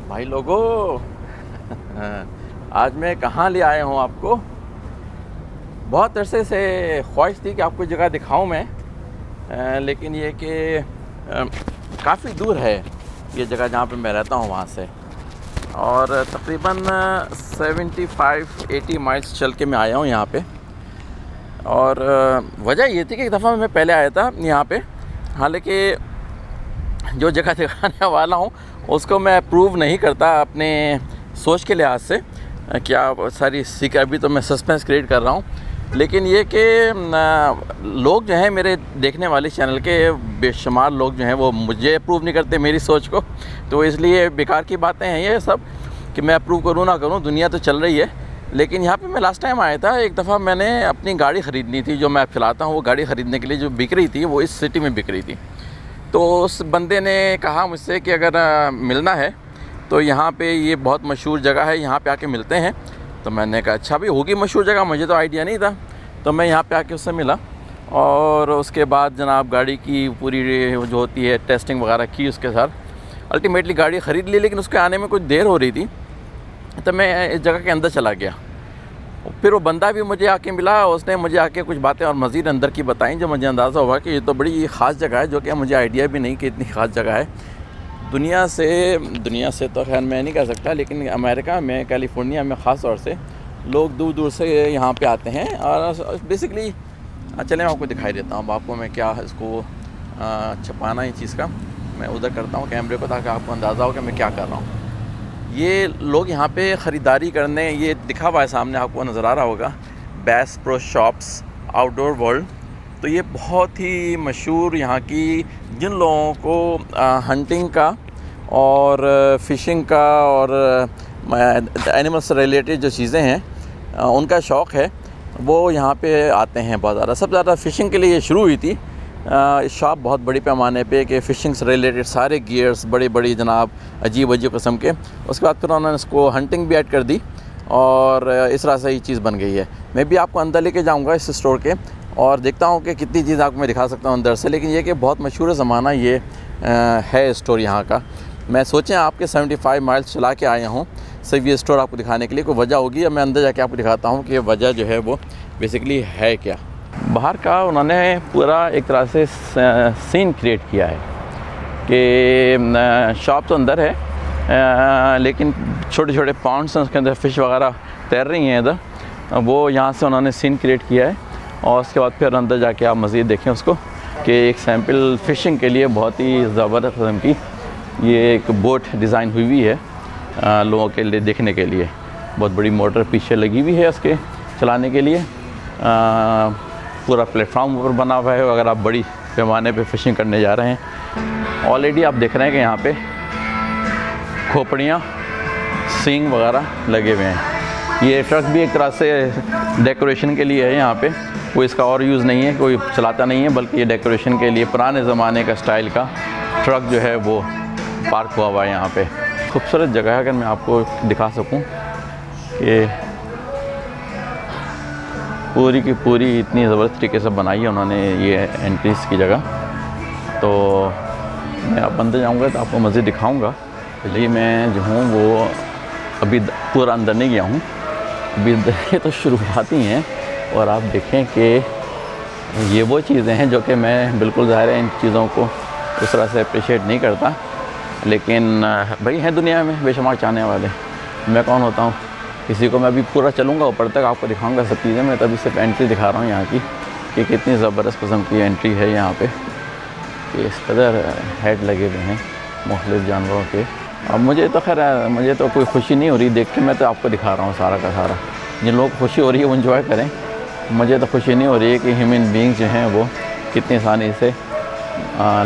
भाई लोगों आज मैं कहाँ ले आया हूँ आपको। बहुत अरसे से ख्वाहिश थी कि आपको जगह दिखाऊं मैं, लेकिन ये कि काफ़ी दूर है ये जगह जहाँ पे मैं रहता हूँ वहाँ से, और तकरीबन 75-80 माइल्स चल के मैं आया हूँ यहाँ पे। और वजह ये थी कि एक दफ़ा मैं पहले आया था यहाँ पे, हालांकि जो जगह दिखाने वाला हूँ उसको मैं प्रूव नहीं करता अपने सोच के लिहाज से, क्या सारी सीख अभी तो मैं सस्पेंस क्रिएट कर रहा हूँ। लेकिन ये कि लोग जो हैं मेरे देखने वाले चैनल के बेशुमार लोग जो हैं वो मुझे प्रूव नहीं करते मेरी सोच को, तो इसलिए बेकार की बातें हैं ये सब कि मैं प्रूव करूँ ना करूँ, दुनिया तो चल रही है। लेकिन यहाँ पे मैं लास्ट टाइम आया था, एक दफ़ा मैंने अपनी गाड़ी ख़रीदनी थी जो मैं चलाता हूँ, वो गाड़ी ख़रीदने के लिए जो बिक रही थी वो इस सिटी में बिक रही थी। तो उस बंदे ने कहा मुझसे कि अगर मिलना है तो यहाँ पे ये बहुत मशहूर जगह है, यहाँ पे आके मिलते हैं। तो मैंने कहा अच्छा भी होगी मशहूर जगह, मुझे तो आइडिया नहीं था। तो मैं यहाँ पे आके उससे मिला और उसके बाद जनाब गाड़ी की पूरी जो होती है टेस्टिंग वगैरह की उसके साथ। अल्टीमेटली गाड़ी ख़रीद ली, लेकिन उसके आने में कुछ देर हो रही थी, तो मैं इस जगह के अंदर चला गया। फिर वो बंदा भी मुझे आके मिला, उसने मुझे आके कुछ बातें और मज़ीद अंदर की बताई, जो मुझे अंदाज़ा हुआ कि ये तो बड़ी ख़ास जगह है, जो कि मुझे आइडिया भी नहीं कि इतनी ख़ास जगह है। दुनिया से तो खैर मैं नहीं कह सकता, लेकिन अमेरिका में, कैलिफोर्निया में ख़ास तौर से लोग दूर दूर से यहाँ पे आते हैं। और बेसिकली चलें आपको दिखाई देता हूँ, आपको मैं क्या इसको छुपाना है चीज़ का, मैं उधर करता हूँ कैमरे को ताकि आपको अंदाज़ा हो कि मैं क्या कर रहा हूँ। ये लोग यहाँ पे ख़रीदारी करने, ये दिखा हुआ है सामने आपको नज़र आ रहा होगा, बैस प्रो शॉप्स आउटडोर वर्ल्ड। तो ये बहुत ही मशहूर यहाँ की, जिन लोगों को हंटिंग का और फ़िशिंग का और एनिमल्स से रिलेटेड जो चीज़ें हैं उनका शौक़ है, वो यहाँ पे आते हैं बहुत ज़्यादा। सबसे ज़्यादा फ़िशिंग के लिए ये शुरू हुई थी शॉप बहुत बड़ी पैमाने पे, कि फ़िशिंग से रिलेटेड सारे गियर्स बड़ी बड़ी जनाब अजीब किस्म के। उसके बाद फिर उन्होंने इसको हंटिंग भी ऐड कर दी और इस तरह से ये चीज़ बन गई है। मैं भी आपको अंदर लेके जाऊंगा इस स्टोर के और देखता हूँ कि कितनी चीज़ आपको मैं दिखा सकता हूँ अंदर से। लेकिन ये कि बहुत मशहूर ज़माना ये है स्टोर यहाँ का। मैं सोचें आपके 75 माइल्स चला के आया हूँ सिर्फ ये स्टोर आपको दिखाने के लिए, कोई वजह होगी, अब मैं अंदर जाके आपको दिखाता हूँ कि ये वजह जो है वो बेसिकली है क्या। बाहर का उन्होंने पूरा एक तरह से सीन क्रिएट किया है कि शॉप तो अंदर है, लेकिन छोटे छोटे पॉन्ड्स हैं उसके अंदर फ़िश वगैरह तैर रही हैं इधर, वो यहाँ से उन्होंने सीन क्रिएट किया है। और उसके बाद फिर अंदर जाके आप मज़ीद देखें उसको कि एक सैम्पल फ़िशिंग के लिए बहुत ही ज़बरदस्त किस्म की ये एक बोट डिज़ाइन हुई हुई है लोगों के लिए देखने के लिए। बहुत बड़ी मोटर पीछे लगी हुई है उसके चलाने के लिए, पूरा प्लेटफॉर्म ऊपर बना हुआ है अगर आप बड़ी पैमाने पे फ़िशिंग करने जा रहे हैं। ऑलरेडी आप देख रहे हैं कि यहाँ पे खोपड़ियाँ, सींग वगैरह लगे हुए हैं। ये ट्रक भी एक तरह से डेकोरेशन के लिए है, यहाँ पे कोई इसका और यूज़ नहीं है, कोई चलाता नहीं है, बल्कि ये डेकोरेशन के लिए पुराने ज़माने का स्टाइल का ट्रक जो है वो पार्क हुआ है यहाँ पे। खूबसूरत जगह है, अगर मैं आपको दिखा सकूँ कि पूरी की पूरी इतनी ज़बरदस्त तरीके से बनाई है उन्होंने ये एंट्रीज की जगह। तो मैं अब अंदर जाऊँगा तो आपको मज़ीद दिखाऊँगा। चलिए मैं जो हूँ वो अभी पूरा अंदर नहीं गया हूँ, अभी ये तो शुरुआत ही हैं। और आप देखें कि ये वो चीज़ें हैं जो कि मैं बिल्कुल ज़ाहिर है इन चीज़ों को उस तरह से अप्रिशिएट नहीं करता, लेकिन भाई हैं दुनिया में बेशुमार चाहने वाले। मैं कौन होता हूँ किसी को, मैं अभी पूरा चलूँगा ऊपर तक आपको दिखाऊंगा सब चीज़ें। मैं तभी सिर्फ एंट्री दिखा रहा हूँ यहाँ की कि कितनी ज़बरदस्त किस्म की एंट्री है यहाँ पे, कि इस कदर हेड लगे हुए हैं मुख्तलिफ़ जानवरों के। अब मुझे तो खैर मुझे तो कोई खुशी नहीं हो रही देख के, मैं तो आपको दिखा रहा हूँ सारा का सारा। जिन लोगों को खुशी हो रही है वो इन्जॉय करें, मुझे तो खुशी नहीं हो रही है कि ह्यूमन बीइंग्स जो हैं वो कितनी आसानी से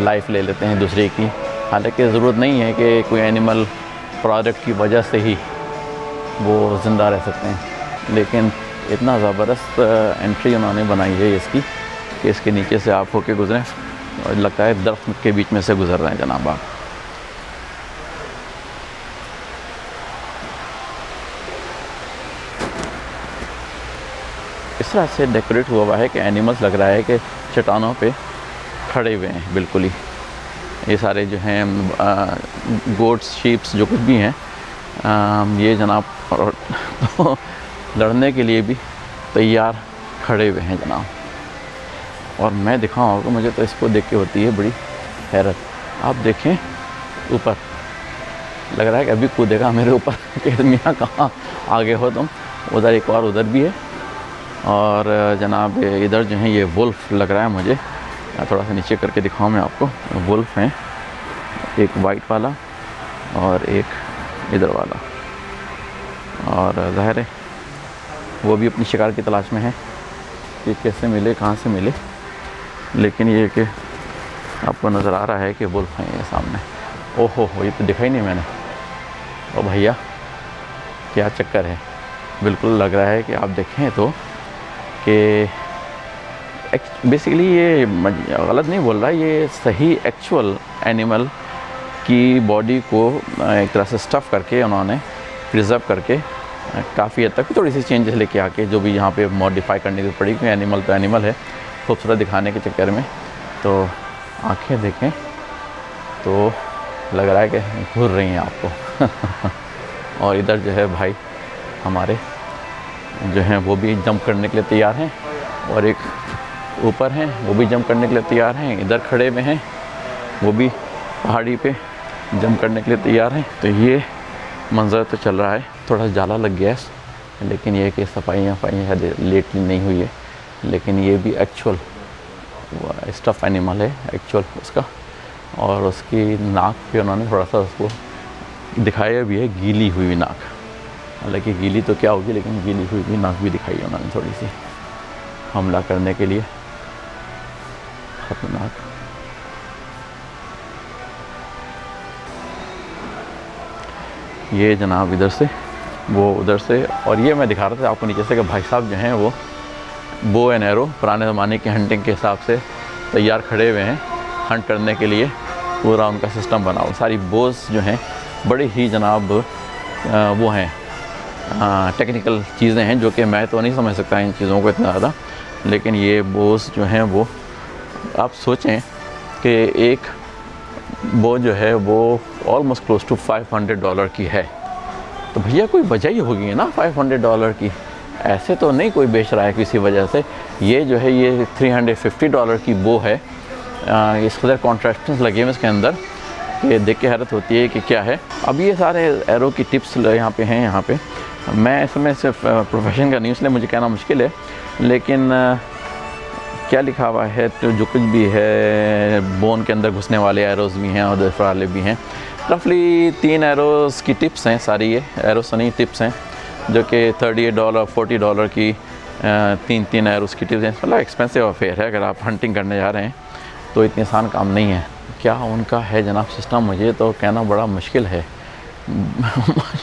लाइफ ले लेते हैं दूसरे की। हालांकि ज़रूरत नहीं है कि कोई एनिमल प्रोडक्ट की वजह से ही वो ज़िंदा रह सकते हैं, लेकिन इतना ज़बरदस्त एंट्री उन्होंने बनाई है इसकी कि इसके नीचे से आप होके गुज़रें और लगता है दरख्त के बीच में से गुज़र रहे हैं जनाब आप। इस तरह से डेकोरेट हुआ है कि एनिमल्स लग रहा है कि चट्टानों पे खड़े हुए हैं बिल्कुल ही। ये सारे जो हैं गोट्स, शीप्स जो कुछ भी हैं ये जनाब और तो लड़ने के लिए भी तैयार खड़े हुए हैं जनाब। और मैं दिखाऊँ आपको, मुझे तो इसको देख के होती है बड़ी हैरत। आप देखें ऊपर, लग रहा है कि अभी कूदेगा मेरे ऊपर कि मियाँ कहाँ आगे हो तुम। उधर एक और उधर भी है। और जनाब इधर जो है ये वुल्फ लग रहा है मुझे, थोड़ा सा नीचे करके दिखाऊँ मैं आपको। वुल्फ हैं, एक वाइट वाला और एक इधर वाला। और ज़ाहिर है वो भी अपनी शिकार की तलाश में है कि कैसे मिले, कहाँ से मिले। लेकिन ये कि आपको नज़र आ रहा है कि वुल्फ हैं ये सामने। ओहो, ये तो दिखा ही नहीं मैंने। ओ भैया क्या चक्कर है। बिल्कुल लग रहा है कि आप देखें तो कि बेसिकली ये गलत नहीं बोल रहा, ये सही एक्चुअल एनिमल की बॉडी को एक तरह से स्टफ़ करके उन्होंने प्रिजर्व करके काफ़ी हद तक थोड़ी सी चेंजेस लेके आके जो भी यहाँ पे मॉडिफाई करने की पड़ी, क्योंकि एनिमल तो एनिमल है, खूबसूरत दिखाने के चक्कर में। तो आँखें देखें तो लग रहा है कि घूर रही हैं आपको। और इधर जो है भाई हमारे जो हैं वो भी जंप करने के लिए तैयार हैं, और एक ऊपर हैं वो भी जंप करने के लिए तैयार हैं। इधर खड़े हुए हैं वो भी पहाड़ी पे जंप करने के लिए तैयार हैं। तो ये मंज़र तो चल रहा है। थोड़ा जाला लग गया है, लेकिन ये कि सफाइयाँ लेटली नहीं हुई है। लेकिन ये भी एक्चुअल स्टफ़ एनिमल है एक्चुअल उसका। और उसकी नाक पे उन्होंने थोड़ा सा उसको दिखाया भी है, गीली हुई नाक। हालांकि गीली तो क्या होगी, लेकिन गीली हुई भी नाक भी दिखाई है उन्होंने थोड़ी सी, हमला करने के लिए। खतरनाक। ये जनाब इधर से, वो उधर से। और ये मैं दिखा रहा था आपको नीचे से कि भाई साहब जो हैं वो बो एंड एरो पुराने ज़माने की हंटिंग के हिसाब से तैयार खड़े हुए हैं हंट करने के लिए। पूरा उनका सिस्टम बना हुआ। सारी बोस जो हैं बड़ी ही जनाब वो हैं टेक्निकल चीज़ें हैं, जो कि मैं तो नहीं समझ सकता इन चीज़ों को इतना ज़्यादा। लेकिन ये बोस जो हैं वो, आप सोचें कि एक बो जो है वो ऑलमोस्ट क्लोज टू $500 की है। तो भैया कोई वजह ही होगी ना $500 की। ऐसे तो नहीं कोई बेच रहा है किसी वजह से। ये जो है ये $350 की बो है। इस कदर कॉन्ट्रैक्शंस लगे हुए इसके अंदर कि देख के हैरत होती है कि क्या है। अब ये सारे एरो की टिप्स यहाँ पे हैं। यहाँ पे मैं इसमें सिर्फ प्रोफेशन का नहीं, इसलिए मुझे कहना मुश्किल है। लेकिन क्या लिखा हुआ है तो जो कुछ भी है, बोन के अंदर घुसने वाले एरोज़ भी हैं और दूसरे वाले भी हैं। रफली 3 एरोज़ की टिप्स हैं सारी। ये एरोज़ नहीं टिप्स हैं, जो कि $38 $40 की 3 एरोज़ की टिप्स हैं। मतलब एक्सपेंसिव अफेयर है। अगर आप हंटिंग करने जा रहे हैं तो इतनी आसान काम नहीं है। क्या उनका है जनाब सिस्टम, मुझे तो कहना बड़ा मुश्किल है।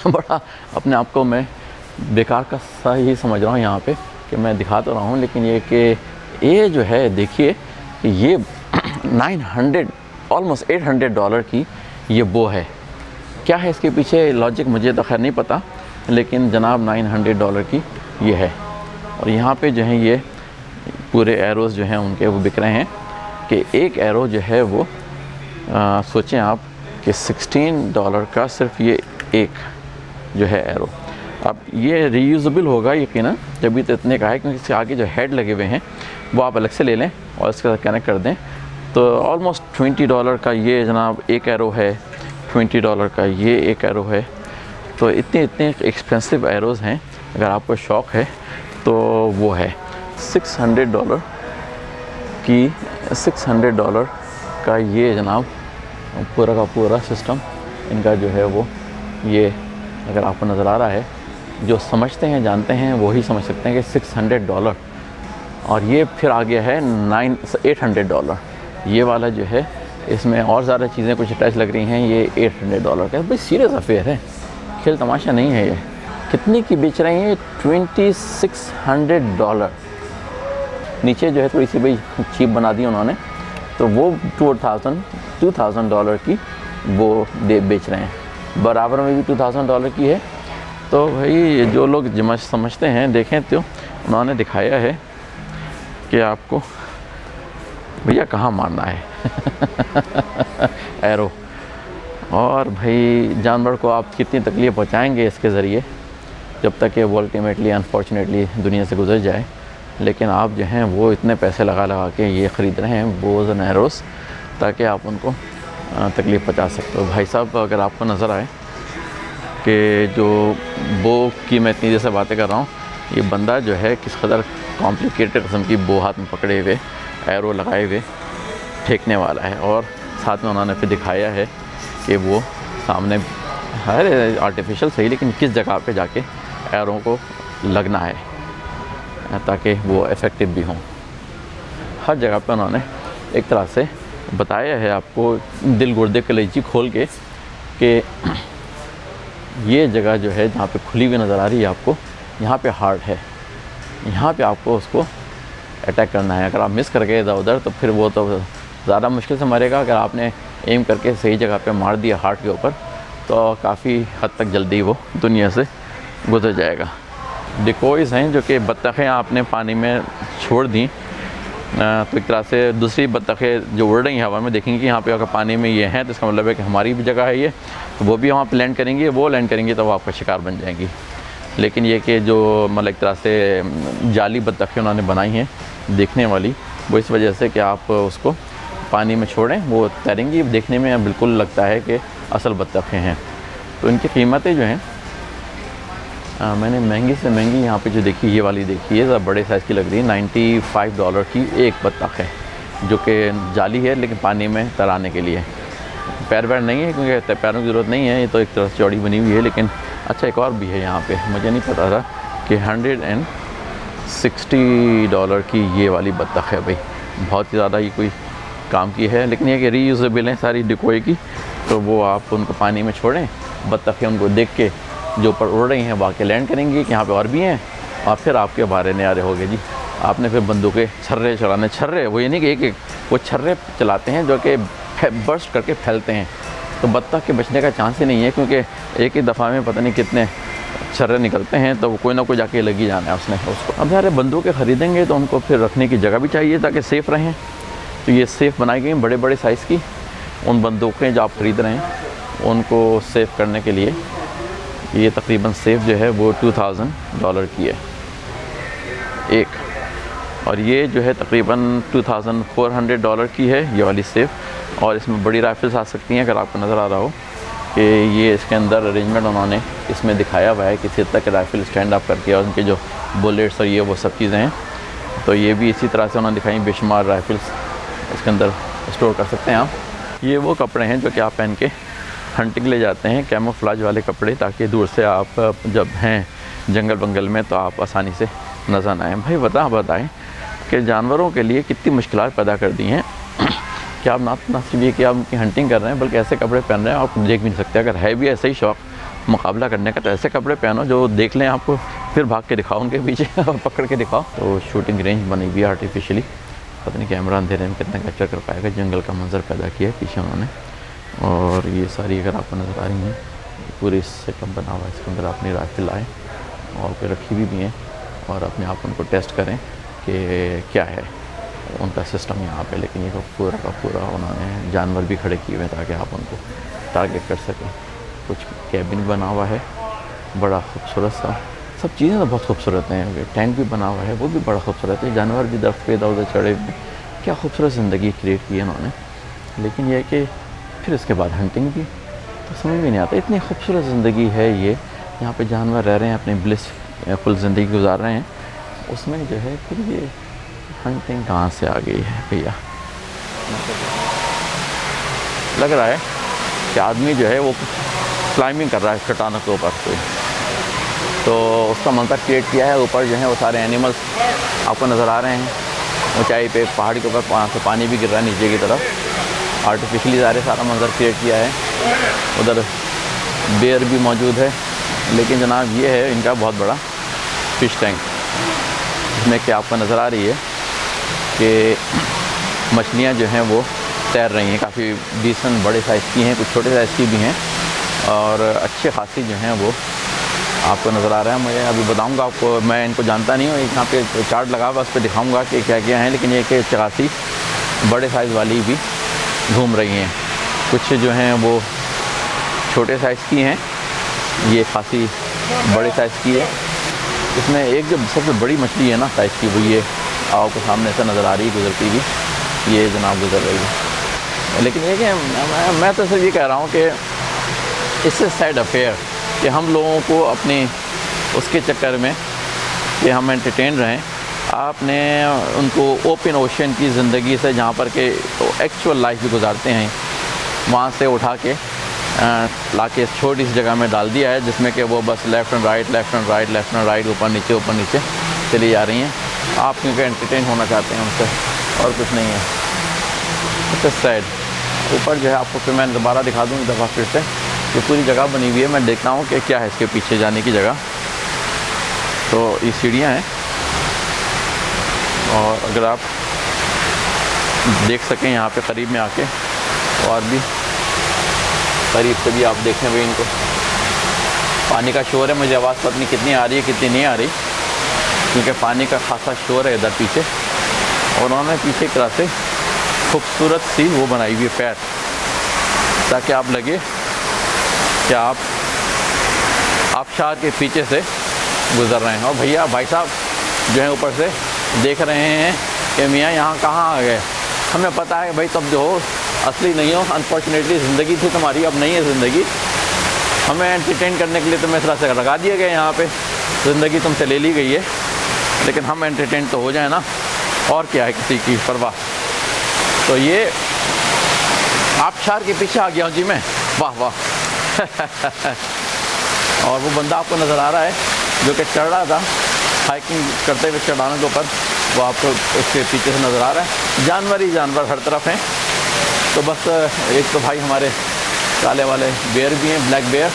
बड़ा अपने आप को मैं बेकार का सा ही समझ रहा हूँ यहाँ पे कि मैं दिखा तो रहा हूँ। लेकिन ये कि ये जो है देखिए कि ये 900 ऑलमोस्ट $800 की ये बो है। क्या है इसके पीछे लॉजिक मुझे तो खैर नहीं पता, लेकिन जनाब $900 की ये है। और यहाँ पे जो है ये पूरे एरोज़ जो हैं उनके वो बिक रहे हैं कि एक एरो जो है वो सोचें आप कि $16 का सिर्फ ये एक जो है एरो। अब ये रीयूज़ेबल होगा यकीनन, जब तो इतने का है, क्योंकि इसके आगे जो हेड लगे हुए हैं वो आप अलग से ले लें और इसके साथ कनेक्ट कर दें। तो ऑलमोस्ट $20 का ये जनाब एक एरो है, $20 का ये एक एरो है। तो इतने एक्सपेंसिव एरोज़ हैं। अगर आपको शौक़ है तो वो है $600 का ये जनाब पूरा का पूरा सिस्टम इनका जो है वो ये अगर आपको नज़र आ रहा है, जो समझते हैं जानते हैं वही समझ सकते हैं कि $600। और ये फिर आ गया है $800। ये वाला जो है इसमें और ज़्यादा चीज़ें कुछ अटैच लग रही हैं। ये $800 का भाई सीरियस अफेयर है, खेल तमाशा नहीं है। ये कितने की बेच रहे हैं? $2600। नीचे जो है थोड़ी सी भाई चीप बना दी उन्होंने, तो वो $2000 की वो बेच रहे हैं। बराबर में भी $2000 की है। तो भाई जो लोग समझते हैं, देखें तो उन्होंने दिखाया है कि आपको भैया कहाँ मारना है एरो। और भाई जानवर को आप कितनी तकलीफ़ पहुंचाएंगे इसके ज़रिए, जब तक कि वो अल्टीमेटली अनफॉर्चुनेटली दुनिया से गुजर जाए। लेकिन आप जो हैं वो इतने पैसे लगा लगा के ये ख़रीद रहे हैं बोज़ एंड एरोस, ताकि आप उनको तकलीफ़ पहुंचा सकते हो। भाई साहब, अगर आपको नज़र आए कि जो बो की मैं इतनी देर से बातें कर रहा हूँ, ये बंदा जो है किस कदर कॉम्प्लिकेटेड किस्म की बो हाथ में पकड़े हुए, एरो लगाए हुए फेंकने वाला है। और साथ में उन्होंने फिर दिखाया है कि वो सामने है आर्टिफिशियल सही, लेकिन किस जगह पे जाके एरो को लगना है ताकि वो इफ़ेक्टिव भी हों। हर जगह पे उन्होंने एक तरह से बताया है आपको दिल गुर्दे कलेजी खोल के कि ये जगह जो है जहाँ पे खुली हुई नज़र आ रही है आपको, यहाँ पे हार्ट है, यहाँ पे आपको उसको अटैक करना है। अगर आप मिस कर गए इधर उधर तो फिर वो तो ज़्यादा मुश्किल से मरेगा। अगर आपने एम करके सही जगह पे मार दिया हार्ट के ऊपर, तो काफ़ी हद तक जल्दी वो दुनिया से गुजर जाएगा। डिकोइज़ हैं जो कि बत्तखें आपने पानी में छोड़ दी, तो एक तरह से दूसरी बत्तखें जो उड़ रही हैं हवा में देखेंगी कि यहाँ पे अगर पानी में ये हैं, तो इसका मतलब है कि हमारी भी जगह है ये, तो वो भी वहाँ पे लैंड करेंगी। वो लैंड करेंगी तो वो आपका शिकार बन जाएंगी। लेकिन ये कि जो मतलब एक तरह से जाली बत्तखें उन्होंने बनाई हैं देखने वाली, वो इस वजह से कि आप उसको पानी में छोड़ें वो तैरेंगी। देखने में बिल्कुल लगता है कि असल बत्तखें हैं। तो इनकी कीमतें जो हैं मैंने महंगी से महंगी यहाँ पे जो देखी, ये वाली देखी है, बड़े साइज़ की लग रही है। $95 की एक बत्तख है, जो कि जाली है लेकिन पानी में तैराने के लिए। पैर वैर नहीं है क्योंकि पैरों की ज़रूरत नहीं है, ये तो एक तरह से चौड़ी बनी हुई है। लेकिन अच्छा एक और भी है यहाँ पे, मुझे नहीं पता था कि $160 की ये वाली बत्तख है। भाई बहुत ही ज़्यादा ये कोई काम की है, लेकिन ये कि रीयूजेबल हैं सारी डिकोई की। तो वो आप उनको पानी में छोड़ें, बत्तखें उनको देख के जो ऊपर उड़ रही हैं वाकई लैंड करेंगी कि यहाँ पे और भी हैं, और फिर आपके बारे न्यारे हो गए जी। आपने फिर बंदूकें छर्रे चलाने, छर्रे वो ये नहीं कि एक वो छर्रे चलाते हैं जो कि बर्स्ट करके फैलते हैं। तो बत्तख के बचने का चांस ही नहीं है, क्योंकि एक ही दफ़ा में पता नहीं कितने छर्रे निकलते हैं, तो कोई ना कोई जाके लगी जाना है उसने उसको। अब यार बंदूकें ख़रीदेंगे तो उनको फिर रखने की जगह भी चाहिए ताकि सेफ़ रहें। तो ये सेफ़ बनाई गई बड़े बड़े साइज़ की उन बंदूकें जो आप ख़रीद रहे हैं उनको सेफ़ करने के लिए। ये तकरीबन सेफ़ जो है वो $2000 की है एक, और ये जो है तकरीबन $2400 की है ये वाली सेफ़। और इसमें बड़ी राइफल्स आ सकती हैं। अगर आपको नज़र आ रहा हो कि ये इसके अंदर अरेंजमेंट उन्होंने इसमें दिखाया हुआ है किसी हद तक राइफल स्टैंड अप करके, और उनके जो बुलेट्स और ये वो सब चीज़ें हैं, तो ये भी इसी तरह से उन्होंने दिखाई। बेशुमार राइफल्स इसके अंदर स्टोर कर सकते हैं आप। ये वो कपड़े हैं जो कि आप पहन के हंटिंग ले जाते हैं, कैमोफ्लेज वाले कपड़े, ताकि दूर से आप जब हैं जंगल बंगल में तो आप आसानी से नज़र ना आए। भाई बताएं कि जानवरों के लिए कितनी मुश्किलात पैदा कर दी हैं कि आप ना सिर्फ ये कि आप उनकी हंटिंग कर रहे हैं, बल्कि ऐसे कपड़े पहन रहे हैं आप देख भी नहीं सकते। अगर है भी ऐसे ही शौक़ मुकाबला करने का, तो ऐसे कपड़े पहनो जो देख लें आपको, फिर भाग के दिखाओ उनके पीछे और पकड़ के दिखाओ। तो शूटिंग रेंज बनी हुई है आर्टिफिशियली, पता नहीं कैमरा अंधेरे में कितना कैप्चर कर पाएगा। जंगल का मंजर पैदा किया है पीछे उन्होंने। और ये सारी अगर आपको नज़र आ रही हैं पूरी सेटअप बना हुआ है। इसके अंदर अपनी राइफल लाएँ और पे रखी भी हैं, और अपने आप उनको टेस्ट करें कि क्या है उनका सिस्टम यहाँ पे। लेकिन ये पूरा का पूरा उन्होंने जानवर भी खड़े किए हुए हैं ताकि आप उनको टारगेट कर सकें। कुछ कैबिन बना हुआ है बड़ा खूबसूरत सा, सब चीज़ें तो बहुत खूबसूरत हैं। टैंक भी बना हुआ है वो भी बड़ा खूबसूरत है। जानवर भी दरख्त पे इधर उधर चढ़े हुए, क्या खूबसूरत ज़िंदगी क्रिएट की है उन्होंने। लेकिन यह कि फिर उसके बाद हंटिंग भी, तो समझ में नहीं आता। इतनी खूबसूरत ज़िंदगी है ये, यहाँ पे जानवर रह रहे हैं, अपनी ब्लिसफुल ज़िंदगी गुजार रहे हैं, उसमें जो है फिर ये हंटिंग कहाँ से आ गई है भैया। लग रहा है कि आदमी जो है वो क्लाइंबिंग कर रहा है चट्टानों के ऊपर कोई, तो उसका मंजर क्रिएट किया है। ऊपर जो है वो सारे एनिमल्स आपको नज़र आ रहे हैं, ऊंचाई पे पहाड़ी के ऊपर वहाँ से पानी भी गिर रहा है नीचे की तरफ। आर्टिफिशियली सारा मंजर क्रिएट किया है। उधर बेयर भी मौजूद है। लेकिन जनाब ये है इनका बहुत बड़ा फ़िश टैंक, जिसमें कि आपको नज़र आ रही है कि मछलियाँ जो हैं वो तैर रही हैं। काफ़ी डिसेंट बड़े साइज़ की हैं, कुछ छोटे साइज़ की भी हैं, और अच्छे खासी जो हैं वो आपको नज़र आ रहा है। मुझे अभी बताऊंगा आपको, मैं इनको जानता नहीं हूँ। यहाँ पे चार्ट लगा हुआ, उस पर दिखाऊंगा कि क्या क्या है। लेकिन ये कि चकासी बड़े साइज़ वाली भी घूम रही हैं। कुछ जो हैं वो छोटे साइज़ की हैं, ये खासी बड़े साइज़ की है। इसमें एक जो सबसे बड़ी मछली है ना साइज़ की, वो ये आपको सामने से नज़र आ रही है गुजरती हुई, ये जनाब गुजर रही है। लेकिन ये कि मैं तो सिर्फ ये कह रहा हूँ कि इससे सैड अफेयर कि हम लोगों को अपने उसके चक्कर में कि हम एंटरटेन रहें, आपने उनको ओपन ओशन की ज़िंदगी से, जहाँ पर के एक्चुअल लाइफ भी गुजारते हैं, वहाँ से उठा के ला के छोटी सी जगह में डाल दिया है, जिसमें कि वो बस left and right, left and right, left and right, ऊपर नीचे चली जा रही हैं। आप क्योंकि एंटरटेन होना चाहते हैं उनसे, और कुछ नहीं है। It's sad. ऊपर जो है आपको फिर मैं दोबारा दिखा दूँ एक दफ़ा फिर से, ये पूरी जगह बनी हुई है। मैं देखता हूँ कि क्या है इसके पीछे जाने की जगह। तो ये सीढ़ियाँ हैं, और अगर आप देख सकें यहाँ पे करीब में आके, और भी करीब से भी आप देखें भाई इनको, पानी का शोर है। मुझे आवाज़ पता नहीं कितनी आ रही है कितनी नहीं आ रही, क्योंकि पानी का खासा शोर है इधर पीछे। और उन्होंने पीछे एक तरह से खूबसूरत सी वो बनाई हुई है पैर, ताकि आप लगे कि आप आबशार के पीछे से गुज़र रहे हैं। और भैया भाई साहब जो है ऊपर से देख रहे हैं कि मियाँ यहाँ कहाँ आ गए। हमें पता है भाई, तब जो हो असली नहीं हो, अनफॉर्चुनेटली ज़िंदगी थी तुम्हारी, अब नहीं है ज़िंदगी। हमें एंटरटेन करने के लिए तुम्हें इस तरह से लगा दिए गए यहाँ पे, ज़िंदगी तुमसे ले ली गई है, लेकिन हम एंटरटेन तो हो जाए ना, और क्या है किसी की परवाह। तो ये आबशार के पीछे आ गया हूँ जी मैं, वाह वाह। और वो बंदा आपको नज़र आ रहा है जो कि चढ़ रहा था, हाइकिंग करते हुए चढ़ाने के ऊपर, वो आपको उसके पीछे से नज़र आ रहा है। जानवर ही जानवर हर तरफ हैं। तो बस एक तो भाई हमारे काले वाले बेयर भी हैं, ब्लैक बेयर,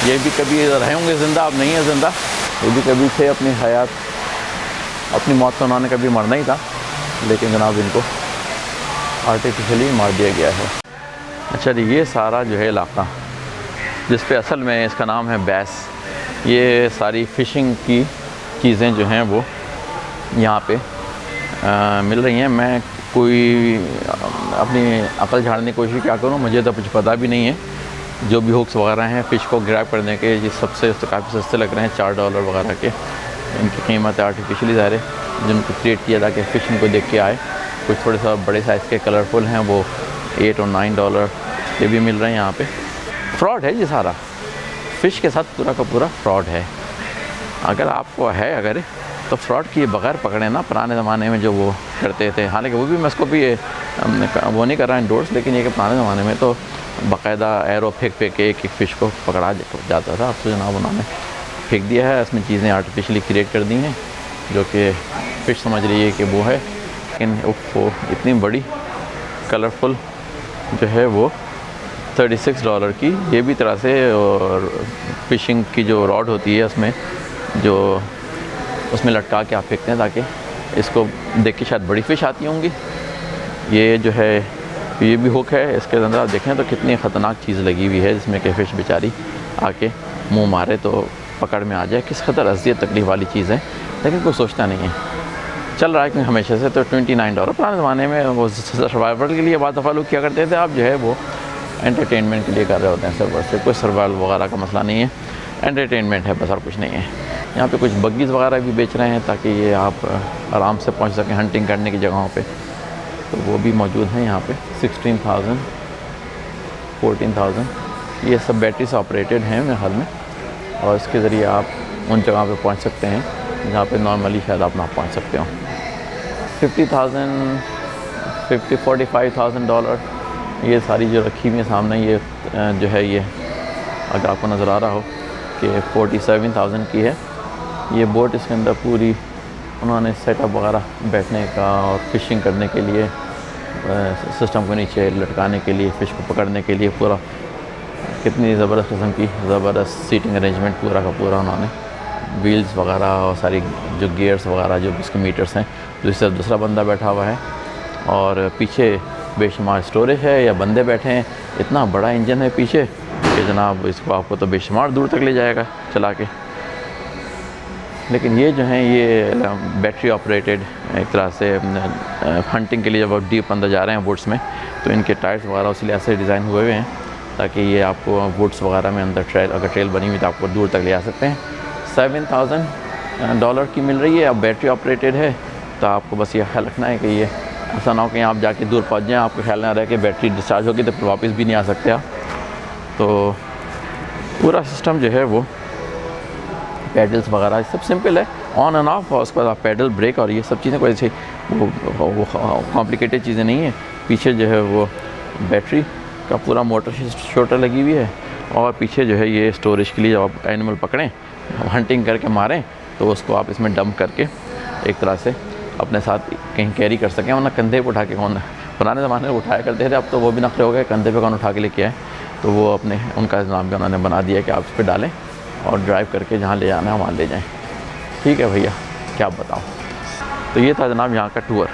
ये भी कभी रहे होंगे ज़िंदा, अब नहीं है ज़िंदा। ये भी कभी थे अपनी हयात, अपनी मौत तो उन्होंने कभी मरना ही था, लेकिन जनाब इनको आर्टिफिशियली मार दिया गया है। अच्छा जी, ये सारा जो है इलाका जिस पे असल में इसका नाम है बैस, ये सारी फ़िशिंग की चीज़ें जो हैं वो यहाँ पे मिल रही हैं। मैं कोई अपनी अकल झाड़ने की कोशिश क्या करूँ, मुझे तो कुछ पता भी नहीं है। जो भी हुक्स वगैरह हैं फ़िश को ग्रैब करने के, ये सबसे तो काफ़ी सस्ते लग रहे हैं, $4 वगैरह के इनकी कीमत है। आर्टिफिशियली ज़ाहिर जिनको क्रिएट किया था कि फ़िश इनको देख के आए। कुछ थोड़े सा बड़े साइज़ के कलरफुल हैं, वो $8 और $9 के भी मिल रहे हैं यहाँ पे। फ्रॉड है ये सारा, फ़िश के साथ पूरा का पूरा फ्रॉड है। अगर आपको है अगर तो फ्रॉड किए बगैर पकड़े ना, पुराने ज़माने में जो वो करते थे, हालांकि वो भी मैं इसको भी वो नहीं कर रहा इंडोर्स, लेकिन ये कि पुराने ज़माने में तो बाकायदा एरो फेंक के एक फ़िश को पकड़ा जाता था। अब तो जनाब उन्होंने फेंक दिया है, इसमें चीज़ें आर्टिफिशियली क्रिएट कर दी हैं जो कि फ़िश समझ रही है कि वो है, लेकिन वो इतनी बड़ी कलरफुल जो है वो $36 की, ये भी तरह से। और फ़िशिंग की जो रॉड होती है उसमें जो उसमें लटका के आप फेंकते हैं ताकि इसको देख के शायद बड़ी फ़िश आती होंगी। ये जो है ये भी हुक है, इसके अंदर आप देखें तो कितनी ख़तरनाक चीज़ लगी हुई है, जिसमें कि फ़िश बेचारी आके मुंह मारे तो पकड़ में आ जाए। किस कदर अज़ियत तकलीफ़ वाली चीज़ है, लेकिन कोई सोचता नहीं है। चल रहा है क्योंकि हमेशा से तो $29 पुराने ज़माने में वो सर्वाइवल के लिए बाद दफ़ा लोग क्या करते थे, आप जो है वो एंटरटेनमेंट के लिए कर रहे होते हैं सब। से कोई सर्वाइवल वगैरह का मसला नहीं है, एंटरटेनमेंट है बस और कुछ नहीं है। यहाँ पे कुछ बग्गीज़ वगैरह भी बेच रहे हैं ताकि ये आप आराम से पहुँच सकें हंटिंग करने की जगहों पे, तो वो भी मौजूद हैं यहाँ पे। 16,000 14,000 ये सब बैटरी से ऑपरेटेड हैं मेरे ख्याल में, और इसके ज़रिए आप उन जगह पे पहुँच सकते हैं जहाँ पे नॉर्मली शायद आप ना पहुँच सकते हो। $50,000 $45,000 ये सारी जो रखी हुई है सामने, ये जो है ये अगर आपको नज़र आ रहा हो कि 47,000 की है ये बोट। इसके अंदर पूरी उन्होंने सेटअप वगैरह बैठने का और फ़िशिंग करने के लिए, सिस्टम को नीचे लटकाने के लिए, फ़िश को पकड़ने के लिए पूरा, कितनी ज़बरदस्त किस्म की ज़बरदस्त सीटिंग अरेंजमेंट पूरा का पूरा उन्होंने, व्हील्स वगैरह और सारी जो गियर्स वगैरह जो उसके मीटर्स हैं, दूसरी तरफ दूसरा बंदा बैठा हुआ है और पीछे बेशुमार स्टोरेज है या बंदे बैठे हैं। इतना बड़ा इंजन है पीछे कि जनाब इसको आपको तो बेशुमार दूर तक ले जाएगा चला के। लेकिन ये जो हैं ये बैटरी ऑपरेटेड एक तरह से हंटिंग के लिए जब आप डीप अंदर जा रहे हैं वुड्स में, तो इनके टायर्स वगैरह इसलिए ऐसे डिज़ाइन हुए हैं ताकि ये आपको वुड्स वगैरह में अंदर ट्रेल, अगर ट्रेल बनी हुई तो आपको दूर तक ले आ सकते हैं। $7,000 की मिल रही है। अब बैटरी ऑपरेटेड है, तो आपको बस ये ख्याल रखना है कि ये ऐसा ना हो कि आप जाके दूर पहुंच जाएं, आपको ख्याल ना रहे कि बैटरी डिस्चार्ज होगी तो फिर वापस भी नहीं आ सकते आप। तो पूरा सिस्टम जो है वो पेडल्स वगैरह सब सिंपल है, ऑन एंड ऑफ, और उसके बाद आप पेडल ब्रेक और ये सब चीज़ें कोई ऐसी वो कॉम्प्लिकेटेड चीज़ें नहीं है। पीछे जो है वो बैटरी का पूरा मोटर शोटर लगी हुई है, और पीछे जो है ये स्टोरेज के लिए जब आप एनिमल पकड़ें, हंटिंग करके मारें, तो उसको आप इसमें डंप करके एक तरह से अपने साथ कहीं कैरी कर सकें। वरना कंधे पर उठा के कौन, पुराने ज़माने में उठाया करते थे, अब तो वो भी नखरे हो गए, कंधे पे कौन उठा के लेके आए। तो वो अपने उनका निज़ाम भी उन्होंने बना दिया कि आप इस पर डालें और ड्राइव करके जहाँ ले जाना है वहाँ ले जाएँ। ठीक है भैया, क्या बताओ। तो ये था जनाब यहाँ का टूर।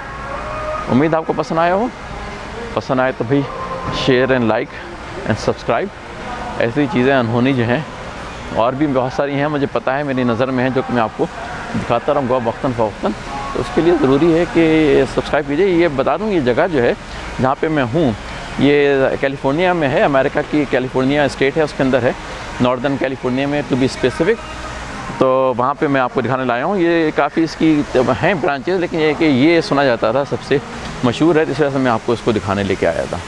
उम्मीद आपको पसंद आया हो। पसंद आए तो भाई share and like and subscribe. ऐसी चीज़ें अनहोनी जो हैं और भी बहुत सारी हैं, मुझे पता है, मेरी नज़र में है, जो कि मैं आपको दिखाता रहूँगा वक्तन फ़वक्तन। तो उसके लिए ज़रूरी है कि सब्सक्राइब कीजिए। ये बता दूँ, ये जगह जो है जहाँ पे मैं हूँ ये कैलिफोर्निया में है, अमेरिका की कैलिफोर्निया स्टेट है, उसके अंदर है, नॉर्दर्न कैलिफोर्निया में टू बी स्पेसिफिक। तो वहाँ पे मैं आपको दिखाने लाया हूँ। ये काफ़ी इसकी हैं ब्रांचेस, लेकिन ये कि ये सुना जाता था सबसे मशहूर है, इस वजह से मैं आपको इसको दिखाने लेके आया था।